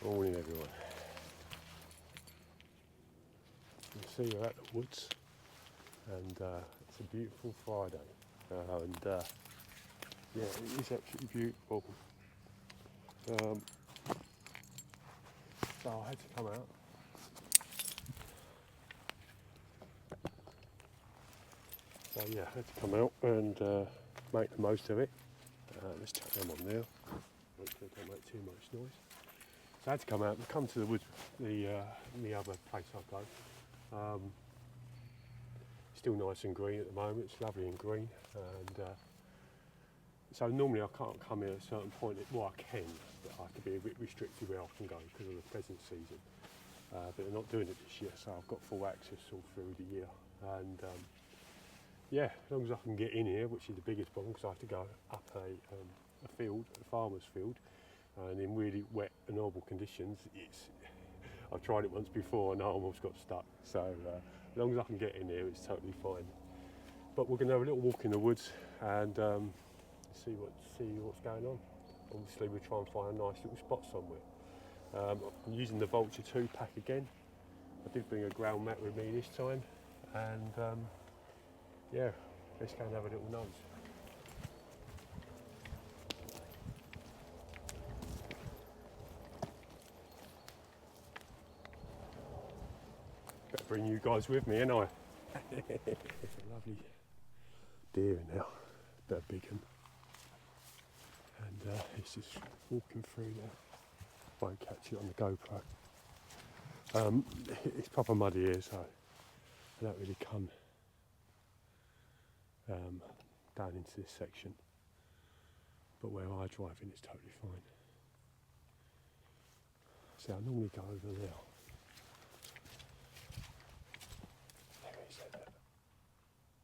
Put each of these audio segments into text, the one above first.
Morning everyone. You can see we're at the woods and it's a beautiful Friday yeah, it is absolutely beautiful. So I had to come out. So yeah, I had to come out and make the most of it. Let's chuck them on now. Hopefully don't make too much noise. So I had to come out and come to the woods, the other place I go. Still nice and green at the moment, it's lovely and green. And so normally I can't come here at a certain point, well I can, but I have to be a bit restricted where I can go because of the pheasant season. But they're not doing it this year, so I've got full access all through the year. And yeah, as long as I can get in here, which is the biggest problem, because I have to go up a field, a farmer's field, and in really wet and horrible conditions, I've tried it once before and I almost got stuck. So as long as I can get in here, it's totally fine. But we're going to have a little walk in the woods and see what's going on. Obviously, we'll try and find a nice little spot somewhere. I'm using the Vulture 2 pack again. I did bring a ground mat with me this time, and yeah, let's go and have a little nose. Better bring you guys with me, ain't I? There's a lovely deer in there, bit of big one, and it's just walking through there. Won't catch it on the GoPro. It's proper muddy here, so I don't really come down into this section, but where I drive in it's totally fine. So I normally go over there. There he is, there.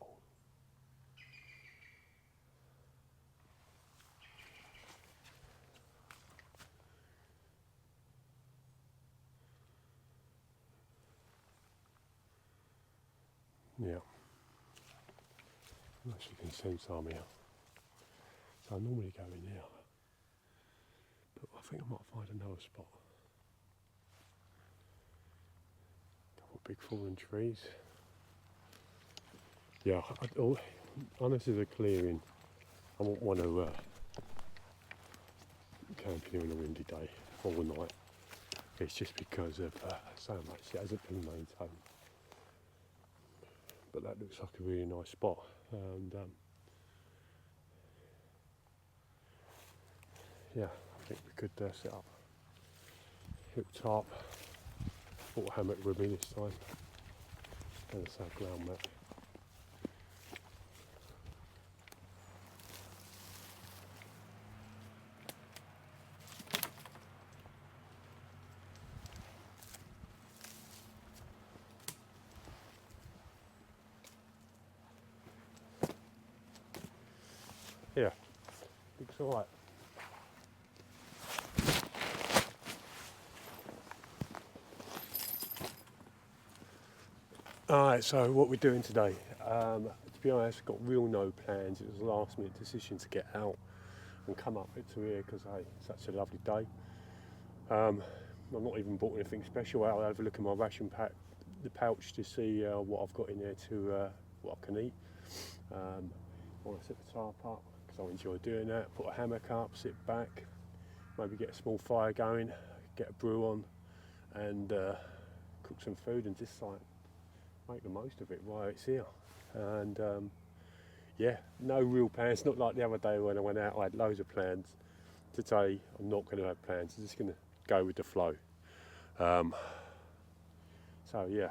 Oh. Yeah. As you can see some here. So I normally go in here, but I think I might find another spot. Couple of big fallen trees. Yeah, unless there's a clearing, I won't want to camp here on a windy day all night. It's just because of so much it hasn't been maintained. But that looks like a really nice spot, and yeah, I think we could set up a little tarp. Bought a hammock with me this time, and it's our ground mat. Yeah, looks alright. Alright, so what we're doing today, to be honest, got real no plans. It was a last minute decision to get out and come up to here because it's such a lovely day. I've not even bought anything special. I'll have a look at my ration pack, the pouch, to see what I've got in there to what I can eat. I want to set the tarp up because I enjoy doing that. Put a hammock up, sit back, maybe get a small fire going, get a brew on, and cook some food and just like make the most of it while it's here. And yeah, no real plans. Not like the other day when I went out, I had loads of plans. Today I'm not going to have plans. I'm just going to go with the flow. So yeah,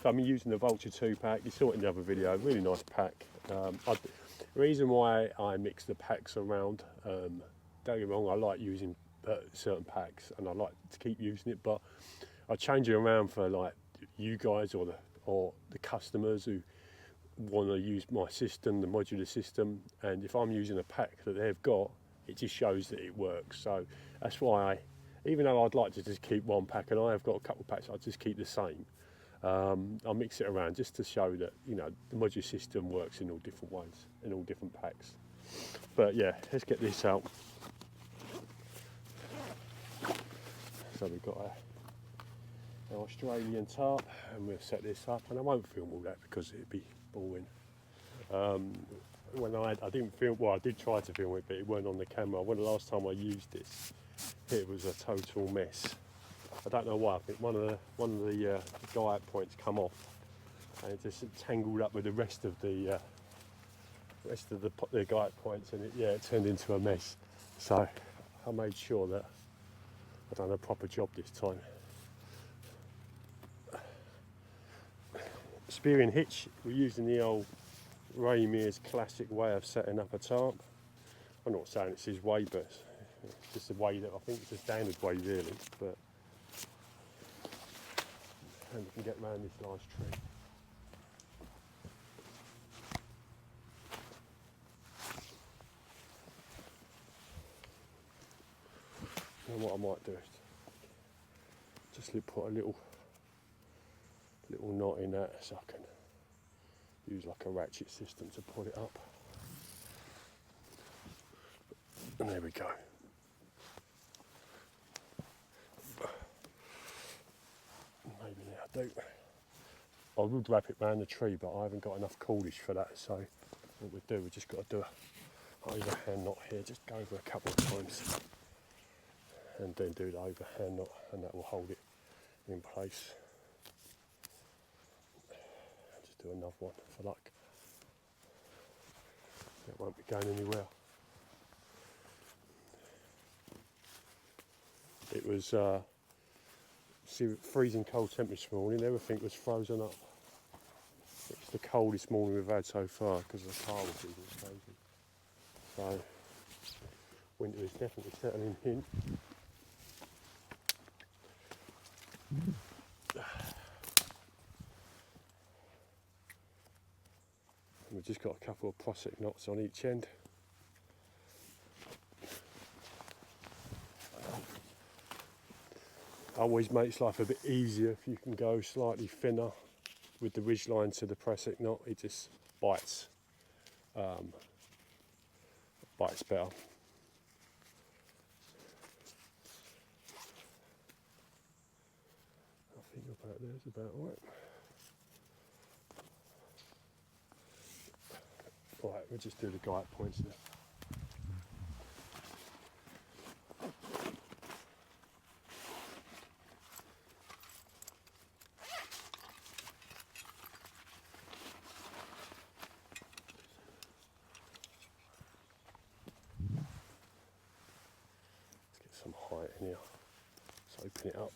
so I'm using the Vulture 2 pack. You saw it in the other video. Really nice pack. The reason why I mix the packs around, don't get me wrong, I like using certain packs and I like to keep using it, but I change it around for like you guys or the customers who want to use my system, the modular system. And if I'm using a pack that they've got, it just shows that it works. So that's why even though I'd like to just keep one pack, and I have got a couple of packs, I'll just keep the same. I'll mix it around just to show that, you know, the modular system works in all different ways, in all different packs. But yeah, let's get this out. So we've got our Australian tarp, and we'll set this up, and I won't film all that because it'd be boring. When I didn't film, well, I did try to film it, but it weren't on the camera. When the last time I used this, it was a total mess. I don't know why. I think one of the guide points come off, and it just tangled up with the rest of the guide points, and it turned into a mess. So I made sure that I've done a proper job this time. Spear and hitch, we're using the old Ramir's classic way of setting up a tarp. I'm not saying it's his way, but it's just a way that I think it's a standard way really. But and we can get around this large tree. And what I might do is just put a little knot in that so I can use like a ratchet system to pull it up. And there we go. Maybe now I do. I would wrap it around the tree, but I haven't got enough cordage for that, so what we do, we just got to do a overhand knot here, just go over a couple of times and then do the overhand knot, and that will hold it in place. Just do another one for luck. It won't be going anywhere. It was freezing cold temperature this morning, everything was frozen up. It's the coldest morning we've had so far because the car was even frozen. So winter is definitely settling in. And we've just got a couple of prusik knots on each end. Always makes life a bit easier if you can go slightly thinner with the ridge line to the prusik knot. It just bites better. I think about there's about right. Right, we'll just do the guide points now. Some height in here. Let's open it up.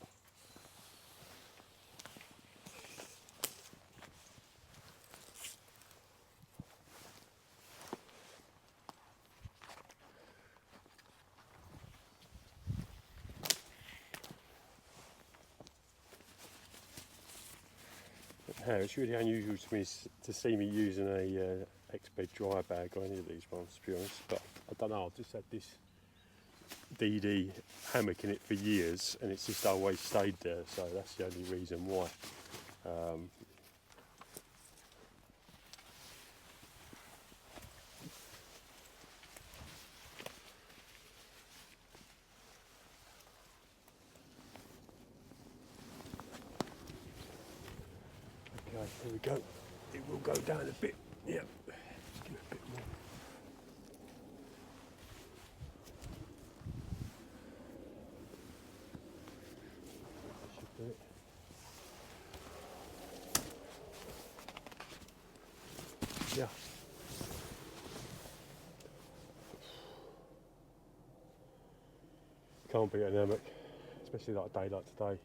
Now, it's really unusual to me to see me using a X-bed dry bag or any of these ones, to be honest, but I don't know, I've just had this DD hammock in it for years and it's just always stayed there, so that's the only reason why. Okay, here we go. It will go down a bit. Yep. Just give it a bit more. Should do it. Yeah. Can't beat an hammock, especially like a day like today.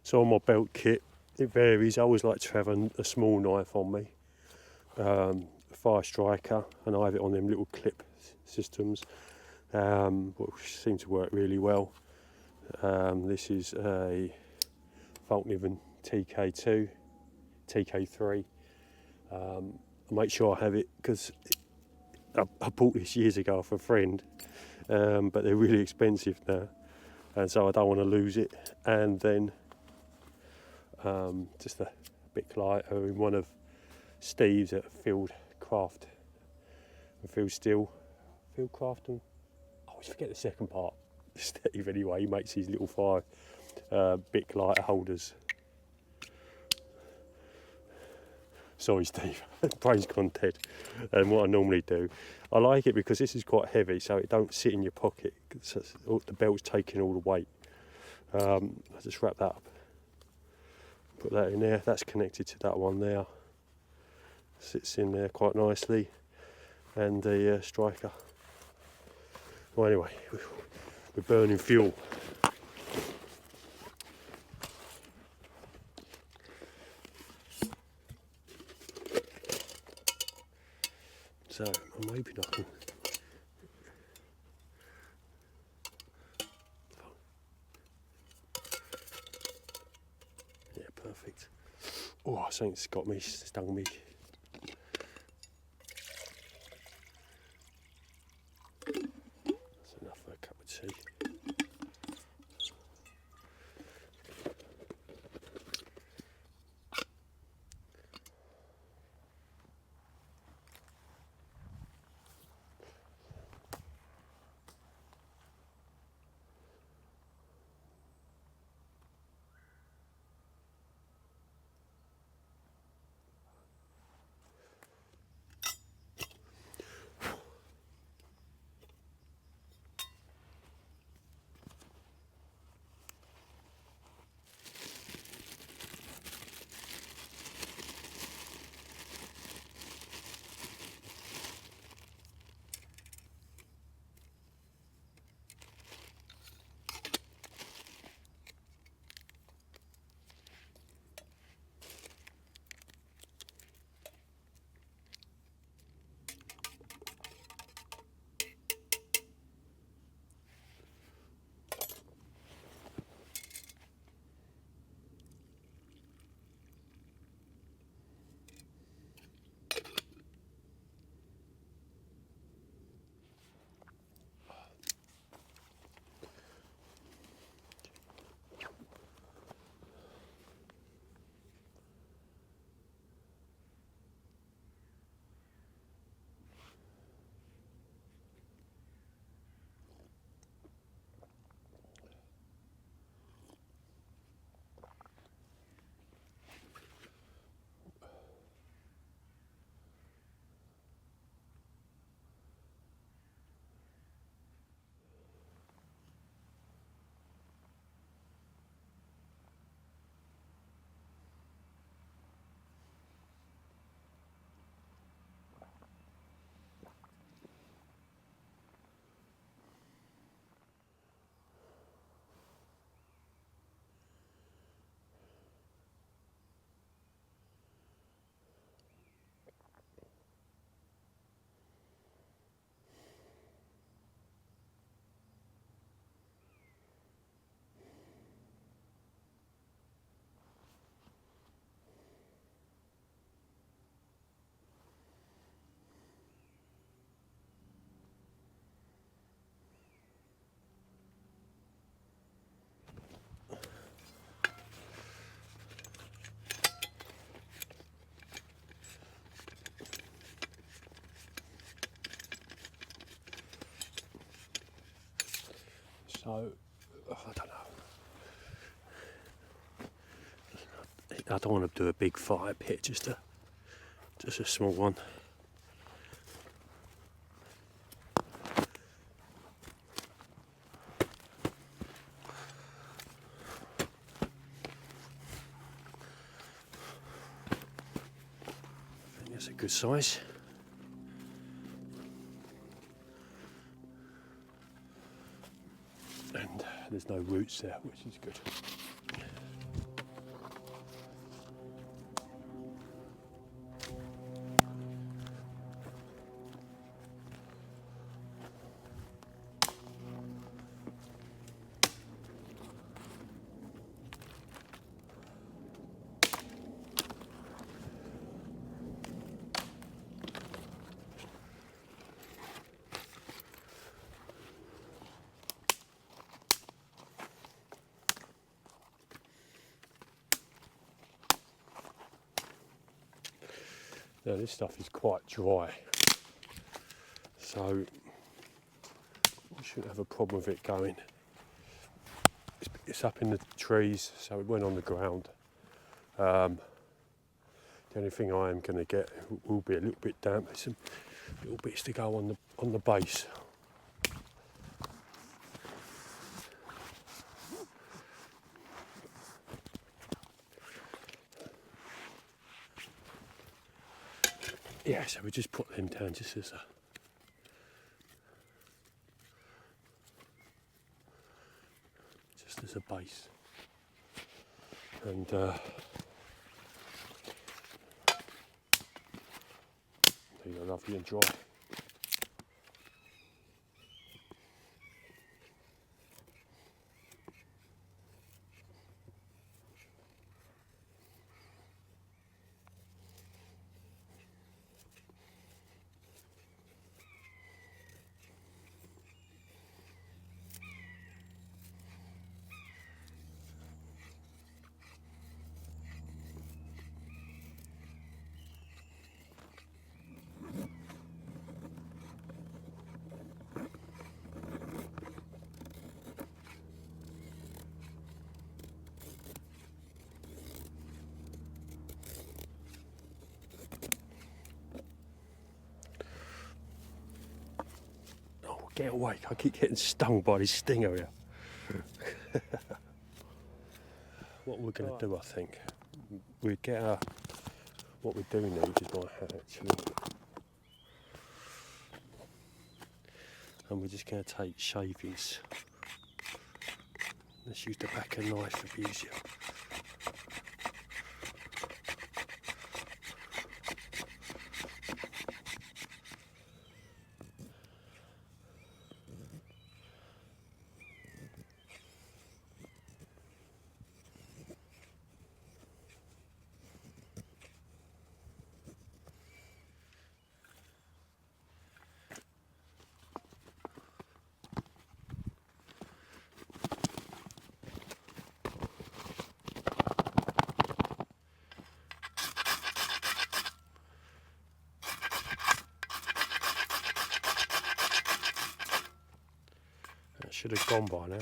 So on my belt kit, it varies. I always like to have a small knife on me, a fire striker, and I have it on them little clip systems, which seem to work really well. This is a Falkniven TK3. I make sure I have it because I bought this years ago for a friend, but they're really expensive now, and so I don't want to lose it. And then just a bit lighter in one of Steve's at Field Craft and Field Steel. Field Craft and I always forget the second part. Steve, anyway, he makes these little fire bit lighter holders. Sorry, Steve, brain's gone dead. And what I normally do, I like it because this is quite heavy, so it don't sit in your pocket. The belt's taking all the weight. I just wrap that up, put that in there. That's connected to that one there. Sits in there quite nicely, and the striker. Well, anyway, we're burning fuel. So I'm hoping I can. Yeah, perfect. Oh, something's got me, stung me. That's enough for a cup of tea. So, I don't know. I don't want to do a big fire pit, just a small one. I think that's a good size. And there's no roots there, which is good. Now this stuff is quite dry, so we shouldn't have a problem with it going. It's up in the trees, so it went on the ground. The only thing I am going to get will be a little bit damp. There's some little bits to go on the base. Yeah, so we just put them down just as a base, and they're lovely and dry. Get away, I keep getting stung by this stinger here. What we're going to do, I think, we get what we do need is my hat actually. And we're just going to take shavings. Let's use the back of a knife to be easier. Should have gone by now.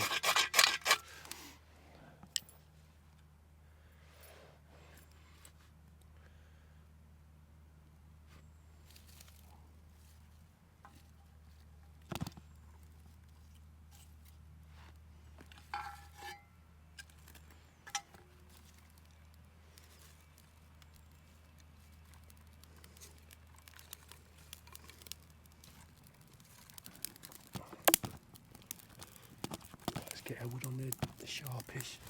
Get a wood on the sharpish.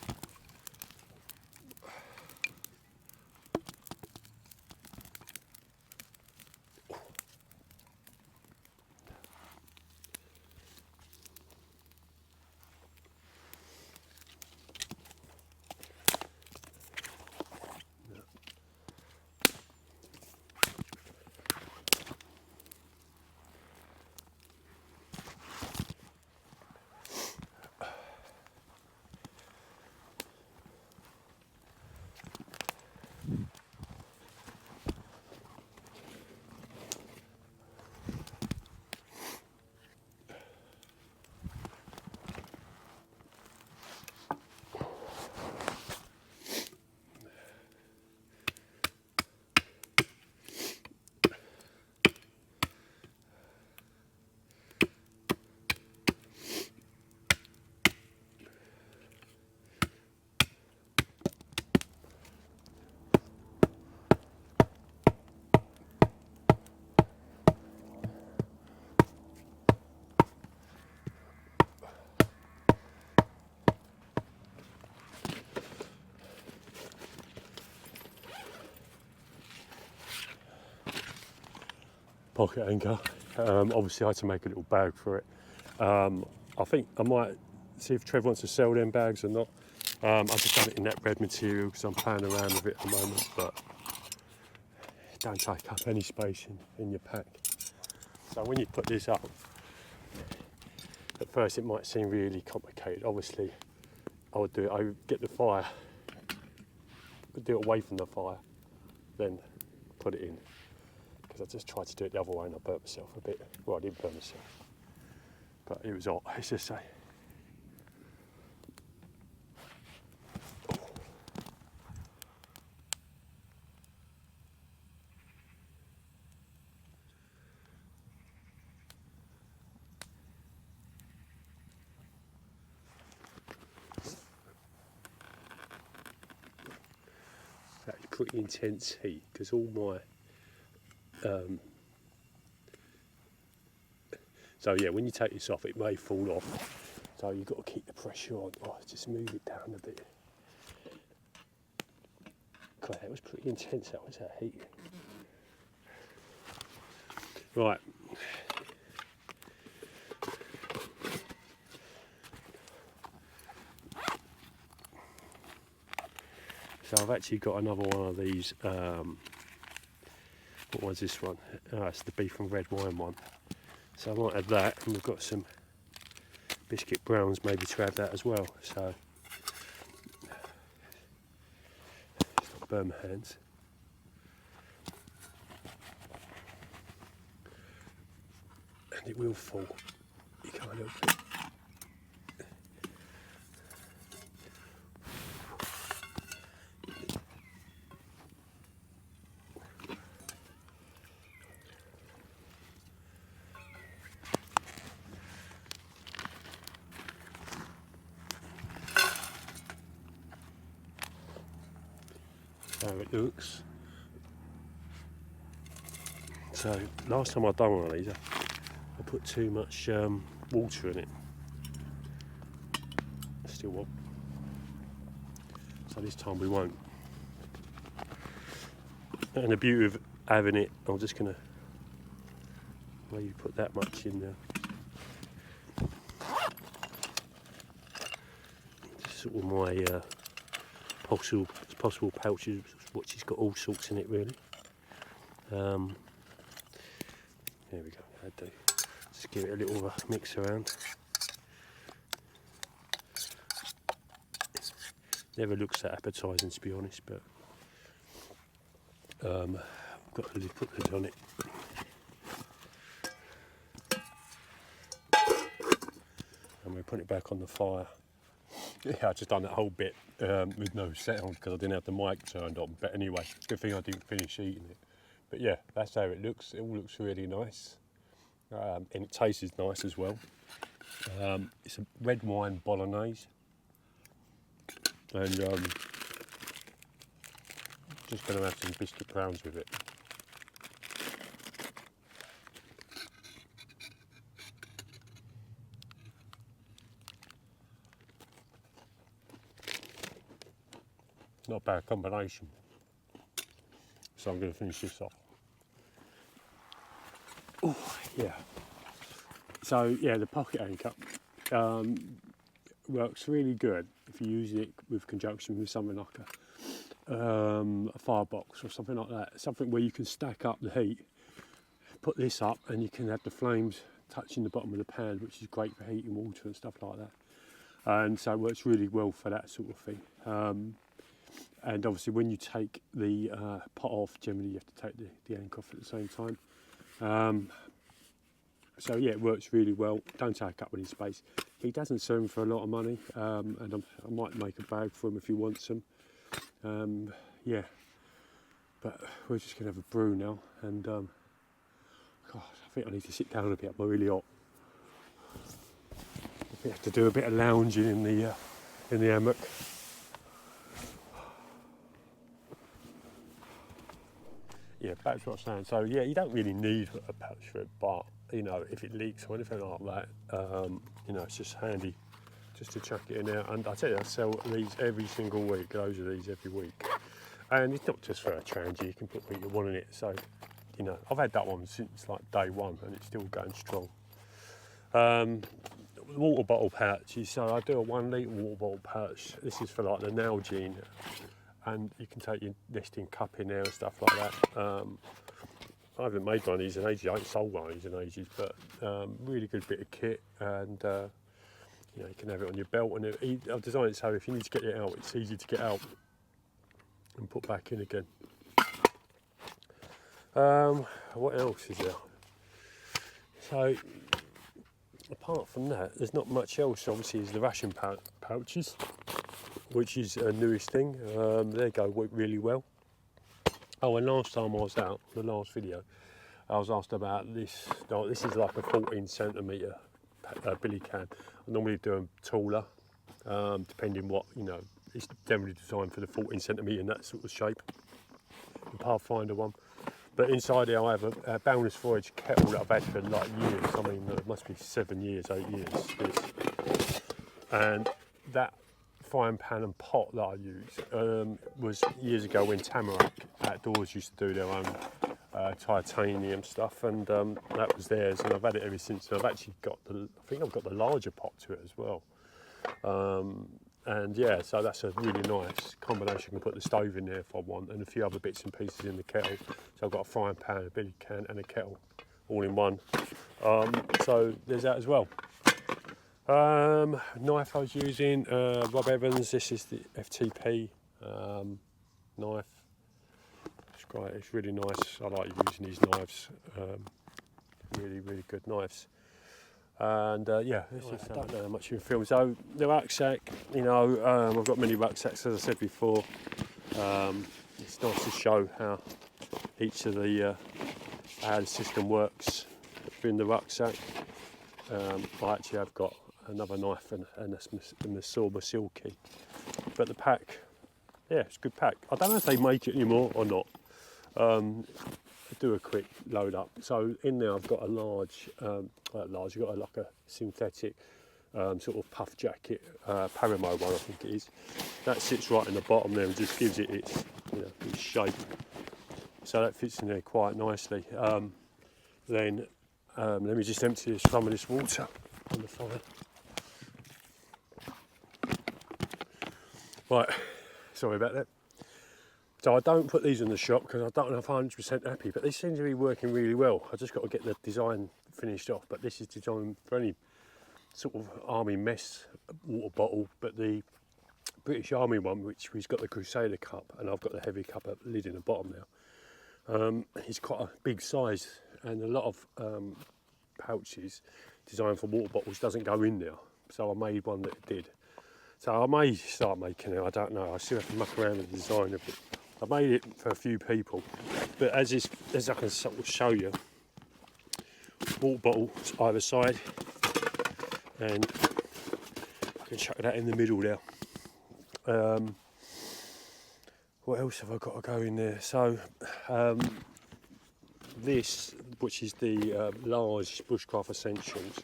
Pocket anchor. Obviously I had to make a little bag for it. I think I might see if Trev wants to sell them bags or not. I've just done it in that red material because I'm playing around with it at the moment, but it don't take up any space in your pack. So when you put this up, at first it might seem really complicated. Obviously I would do it, I would get the fire, do it away from the fire, then put it in. because I just tried to do it the other way and I burnt myself a bit. Well, I didn't burn myself, but it was hot, let's just say. That's pretty intense heat because all my so yeah, when you take this off it may fall off, so you've got to keep the pressure on. Oh, just move it down a bit. God, that was pretty intense, that was, that heat. Right. So I've actually got another one of these, what was this one? Oh, it's the beef and red wine one. So I might add that, and we've got some biscuit browns maybe to add that as well. So, not burn my hands. And it will fall, you can't help it. How it looks. So last time I've done one of these, I put too much water in it. Still won't. So this time we won't. And the beauty of having it, I'm just gonna maybe put that much in there. Just sort of my possible pouches, which has got all sorts in it really. There we go, that'd do. Just give it a little mix around. Never looks that appetising to be honest, but I've got to put the lid on it. And we'll put it back on the fire. Yeah, I just done that whole bit with no sound because I didn't have the mic turned on. But anyway, good thing I didn't finish eating it. But yeah, that's how it looks. It all looks really nice. And it tastes nice as well. It's a red wine bolognese. And just going to have some biscuit browns with it. Not a bad combination. So I'm going to finish this off. Oh, yeah. So yeah, the pocket anchor works really good if you use it with conjunction with something like a firebox or something like that. Something where you can stack up the heat, put this up, and you can have the flames touching the bottom of the pan, which is great for heating water and stuff like that. And so it works really well for that sort of thing. And obviously when you take the pot off, generally you have to take the anchor off at the same time. So yeah, it works really well. Don't take up any space. He doesn't sell them for a lot of money, and I might make a bag for him if he wants them. Yeah, but we're just going to have a brew now, and God, I think I need to sit down a bit. I'm really hot. I have to do a bit of lounging in the hammock. Yeah, back to what I was saying. So yeah, you don't really need a pouch for it, but you know, if it leaks or anything like that, you know, it's just handy just to chuck it in there. And I tell you, I sell these every single week. Loads of these every week, and it's not just for a trangy. You can put what you want in it. So, you know, I've had that one since like day one, and it's still going strong. Water bottle pouches. So I do a 1 litre water bottle pouch. This is for like the Nalgene, and you can take your nesting cup in there and stuff like that. I haven't made one of these in ages. I haven't sold one of these in ages, but really good bit of kit, and you know, you can have it on your belt. And I've designed it so if you need to get it out, it's easy to get out and put back in again. What else is there? So apart from that, there's not much else. Obviously, is the ration pouches, which is a newest thing. They go really well. Oh, and last time I was out, the last video, I was asked about this. No, this is like a 14 centimetre billy can. I normally do them taller, depending what, you know, it's generally designed for the 14 centimetre in that sort of shape, the Pathfinder one. But inside here I have a Boundless Voyage kettle that I've had for like years. I mean, it must be 7 years, 8 years. This. And that frying pan and pot that I use was years ago when Tamarack Outdoors used to do their own titanium stuff, and that was theirs, and I've had it ever since. And I've actually got I think I've got the larger pot to it as well. And yeah, so that's a really nice combination. I can put the stove in there if I want, and a few other bits and pieces in the kettle. So I've got a frying pan, a billy can and a kettle all in one. So there's that as well. Knife I was using, Rob Evans. This is the FTP knife. It's great, it's really nice. I like using these knives. Really good knives. And yeah, I don't know how much you can film. So the rucksack, you know, I've got many rucksacks, as I said before. It's nice to show how each of the how the system works in the rucksack. I actually have got another knife and the silver silky, but the pack, yeah, it's a good pack. I don't know if they make it anymore or not. Do a quick load up. So in there I've got a large, you've got like a synthetic sort of puff jacket, Paramo one I think it is. That sits right in the bottom there and just gives it its, you know, its shape. So that fits in there quite nicely. Then let me just empty some of this water on the fire. Right, sorry about that. So I don't put these in the shop because I don't know if I'm 100% happy, but they seem to be working really well. I just got to get the design finished off, but this is designed for any sort of army mess water bottle, but the British Army one, which has got the Crusader cup, and I've got the heavy cup lid in the bottom now. It's quite a big size, and a lot of pouches designed for water bottles doesn't go in there, so I made one that did. So I may start making it, I don't know, I still have to muck around with the design of it. I made it for a few people, but as I can sort of show you, water bottles either side, and I can chuck that in the middle there. What else have I got to go in there? So this, which is the large Bushcraft Essentials,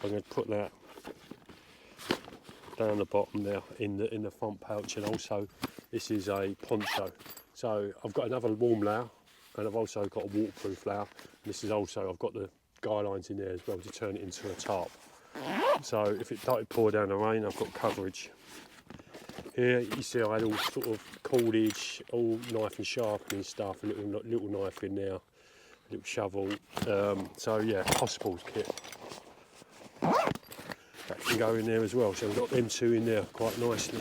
I'm going to put that down the bottom there in the front pouch, and also this is a poncho. So I've got another warm layer, and I've also got a waterproof layer. And this is also, I've got the guy lines in there as well to turn it into a tarp. So if it started to pour down the rain, I've got coverage. Here you see I had all sort of cordage, all knife and sharpening stuff, a little knife in there, a little shovel. So yeah, Possibles kit. That can go in there as well, so we've got them two in there quite nicely.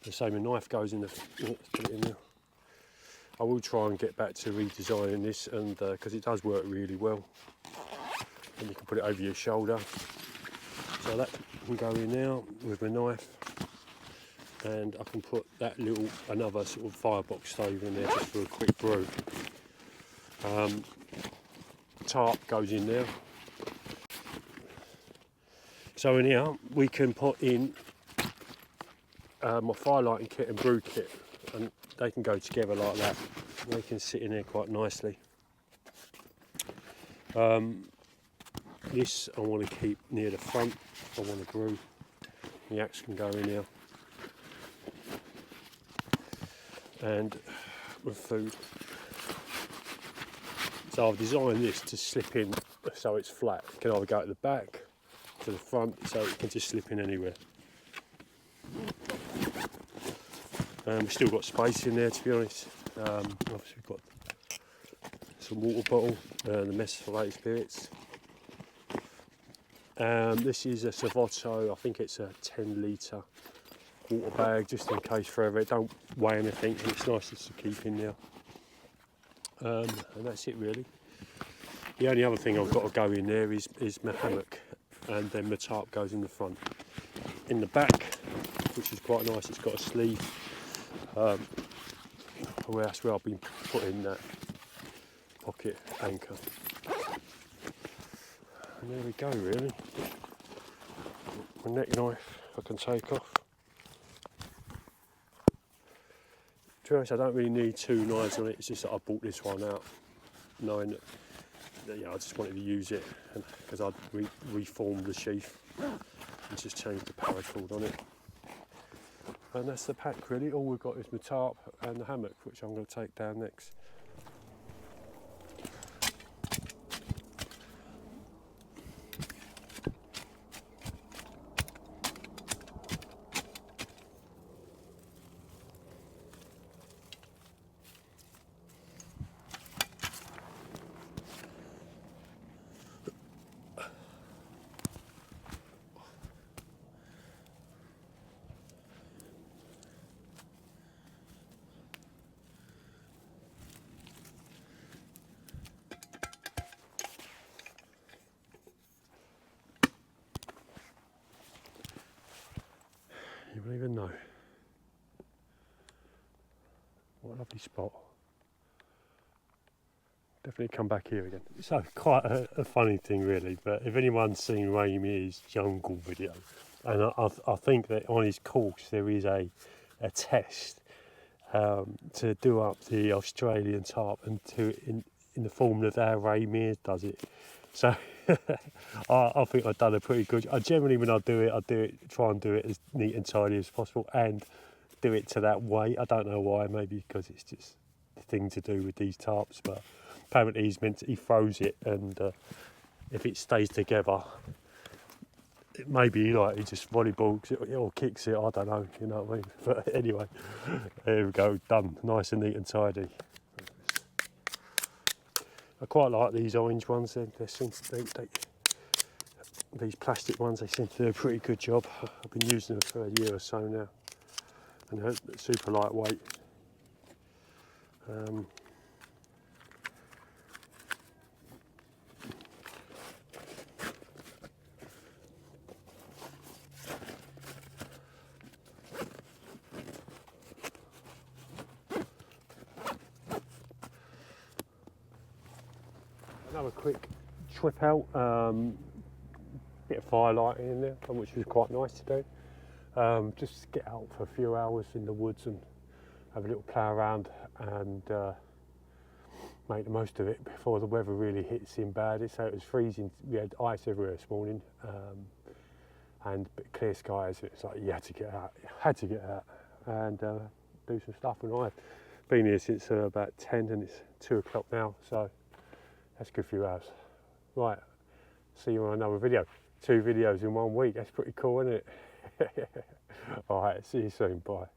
The same knife goes in there. I will try and get back to redesigning this, and because it does work really well, and you can put it over your shoulder. So that can go in now with my knife, and I can put that another sort of firebox stove in there just for a quick brew. Tarp goes in there. So in here we can put in my fire lighting kit and brew kit, and they can go together like that. They can sit in there quite nicely. This I want to keep near the front if I want to brew. The axe can go in here. And with food. So I've designed this to slip in so it's flat. It can either go at the back, to the front, so it can just slip in anywhere. We've still got space in there, to be honest. Obviously we've got some water bottle, the mess for late spirits. This is a Savotto, I think it's a 10 litre water bag, just in case forever. It don't weigh anything, and it's nice just to keep in there. and that's it really. The only other thing I've got to go in there is my hammock, and then my tarp goes in the front. In the back, which is quite nice, it's got a sleeve. That's where I've been putting that pocket anchor. And there we go really. My neck knife I can take off. To be honest, I don't really need two knives on it, it's just that I bought this one out knowing that I just wanted to use it because I'd reformed the sheath and just changed the paracord on it. And that's the pack really. All we've got is my tarp and the hammock, which I'm going to take down next. You won't even know. What a lovely spot. Definitely come back here again. So quite a funny thing really, but if anyone's seen Ramey's jungle video, and I think that on his course there is a test to do up the Australian tarp and in the form of how Ramey does it. So I think I've done a pretty good. Generally when I do it, try and do it as neat and tidy as possible, and do it to that weight. I don't know why, maybe because it's just the thing to do with these tarps. But apparently he throws it, and if it stays together, it maybe like he just volleyballs it or kicks it. I don't know, you know what I mean. But anyway, there we go, done, nice and neat and tidy. I quite like these orange ones. These plastic ones, they seem to do a pretty good job. I've been using them for a year or so now, and they're super lightweight. Another quick trip out, bit of firelighting in there, which was quite nice to do. Just get out for a few hours in the woods and have a little play around and make the most of it before the weather really hits in bad. So it was freezing, we had ice everywhere this morning, and clear skies. It's like you had to get out, and do some stuff. And I've been here since about 10 and it's 2 o'clock now, so that's a good few hours. Right, see you on another video. 2 videos in 1 week, that's pretty cool, isn't it? Alright, see you soon, bye.